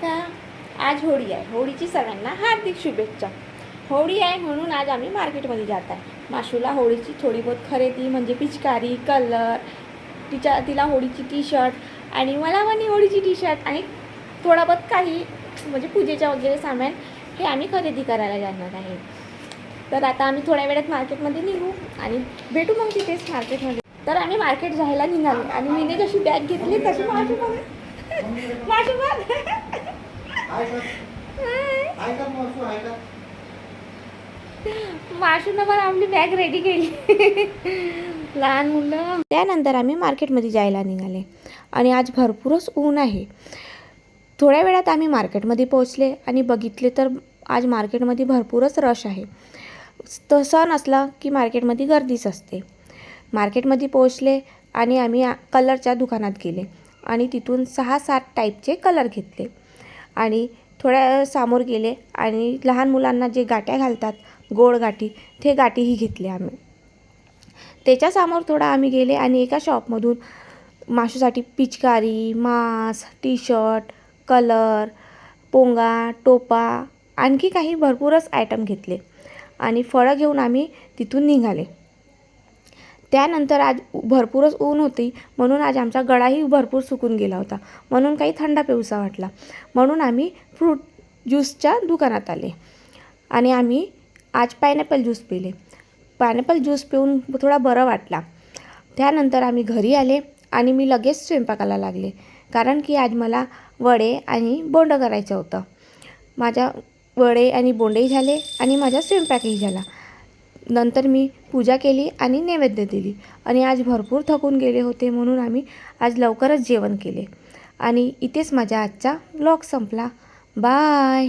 का? आज होळी आहे. होळीची सगळ्यांना हार्दिक शुभेच्छा. होळी आहे म्हणून आज आम्ही मार्केटमध्ये जात आहे. माशूला होळीची थोडी बहुत खरेदी म्हणजे पिचकारी, कलर, तिला होळीची टी शर्ट आणि मला पण होळीची टी शर्ट आणि थोडा बहुत काही म्हणजे पूजेच्या वगैरे सामान हे आम्ही खरेदी करायला जाणार आहे. तर आता आम्ही थोड्या वेळात मार्केटमध्ये निघू आणि भेटू मग तिथेच मार्केटमध्ये. तर आम्ही मार्केट जायला निघालो आणि मीने जशी बॅग घेतली तशी माशूनं पण आपली बॅग रेडी केली. लहान मुलं. त्यानंतर आम्ही मार्केटमध्ये जायला निघाले आणि आज भरपूरच ऊन आहे. थोड्या वेळात आम्ही मार्केटमध्ये पोहोचले आणि बघितले तर आज मार्केटमध्ये भरपूरच रश आहे. तर सण असला की मार्केटमध्ये गर्दीच असते. मार्केटमध्ये पोहोचले आणि आम्ही कलरच्या दुकानात गेले आणि तिथून 6-7 टाईपचे कलर घेतले आणि थोड्या समोर गेले आणि लहान मुलांना जे गाठ्या घालतात गोड गाठी ते गाठीही घेतले आम्ही. त्याच्यासमोर थोडा आम्ही गेले आणि एका शॉपमधून माशूसाठी पिचकारी, मास्क, टी शर्ट, कलर, पोंगा, टोपा आणखी काही भरपूरच आयटम घेतले आणि फळं घेऊन आम्ही तिथून निघाले. त्यानंतर आज भरपूरच ऊन होती म्हणून आज आमचा गळाही भरपूर सुकून गेला होता, म्हणून काही थंड पिऊसा वाटला म्हणून आम्ही फ्रूट ज्यूसच्या दुकानात आले आणि आम्ही आज पायनॅपल ज्यूस पिले. पायनॅपल ज्यूस पिऊन थोडा बरं वाटला. त्यानंतर आम्ही घरी आले आणि मी लगेच स्वयंपाकाला लागले कारण की आज मला वडे आणि बोंडं करायचं होतं. माझ्या वडे आणि बोंडेही झाले आणि माझा स्वयंपाकही झाला. नंतर मी पूजा केली आणि नैवेद्य दिली आणि आज भरपूर थकून गेले होते म्हणून आम्ही आज लवकरच जेवण केले आणि इथेच माझा आजचा व्लॉग संपला. बाय.